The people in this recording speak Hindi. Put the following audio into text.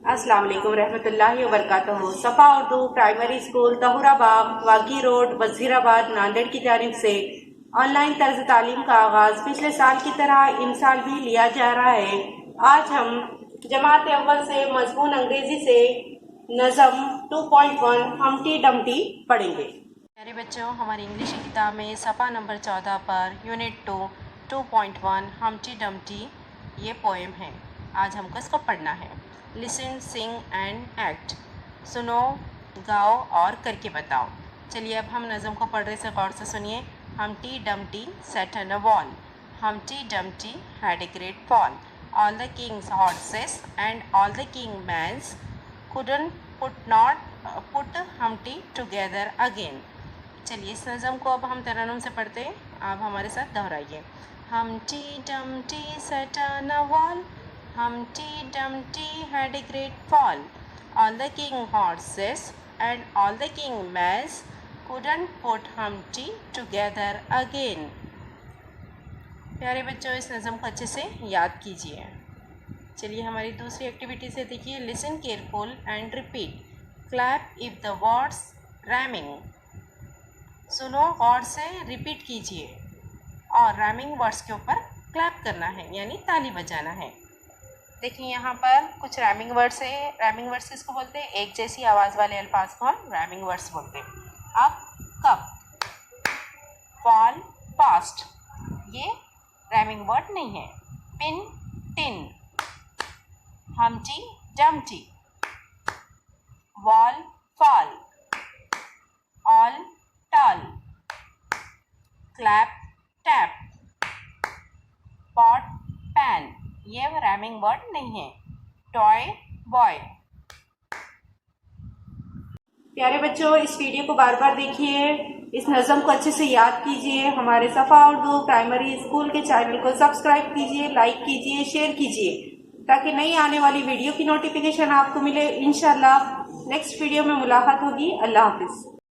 अस्सलाम वालेकुम रहमतुल्लाहि व बरकातहू। सफ़ा Urdu primary school Tahurabagh वागी road Wazirabad Nanded की जानिब से ऑनलाइन तर्ज तालीम का आगाज पिछले साल की तरह इन साल भी लिया जा रहा है। आज हम जमात अव्वल से मजमून अंग्रेजी से नज़म 2.1 हमटी डमटी पढ़ेंगे। प्यारे बच्चों, हमारी इंग्लिश की किताब में सफ़ा नंबर 14 पर यूनिट 2.1 हमटी डमटी ये पोएम है। आज हमको इसको पढ़ना है। Listen, sing and act. सुनो, गाओ और करके बताओ। चलिए अब हम नज़म को पढ़ रहे से गौर से सुनिए। हमटी Dumpty sat on a wall. Humpty Dumpty had a great fall. All the king's horses and all the king's couldn't put Humpty together again. चलिए इस नज़म को अब हम तरन्नुम से पढ़ते हैं। आप हमारे साथ दोहराइए। Humpty Dumpty sat on a wall. Humpty Dumpty had a great fall. All the king's horses and all the king's couldn't put Humpty together again. प्यारे बच्चों, इस नज़म को अच्छे से याद कीजिए। चलिए हमारी दूसरी एक्टिविटी से देखिए। Listen careful and repeat. Clap if the words rhyming. सुनो, गौर से रिपीट कीजिए और रैमिंग वर्ड्स के ऊपर क्लैप करना है, यानी ताली बजाना है। देखिए यहाँ पर कुछ रैमिंग वर्ड्स है। रैमिंग वर्ड्स किसको बोलते हैं? एक जैसी आवाज़ वाले अल्फाज को हम रैमिंग वर्ड्स बोलते हैं। अब कप, फॉल, फास्ट, ये रैमिंग वर्ड नहीं है। Pin, tin, humpty dumpty, wall, fall, all, tall, clap, tap, pot, pan, ये रैमिंग वर्ड नहीं है। Toy, boy. प्यारे बच्चों, इस वीडियो को बार बार देखिए, इस नज़म को अच्छे से याद कीजिए। हमारे सफ़ा उर्दू प्राइमरी स्कूल के चैनल को सब्सक्राइब कीजिए, लाइक कीजिए, शेयर कीजिए, ताकि नई आने वाली वीडियो की नोटिफिकेशन आपको मिले। इंशाल्लाह नेक्स्ट वीडियो में मुलाकात होगी। अल्लाह हाफिज़।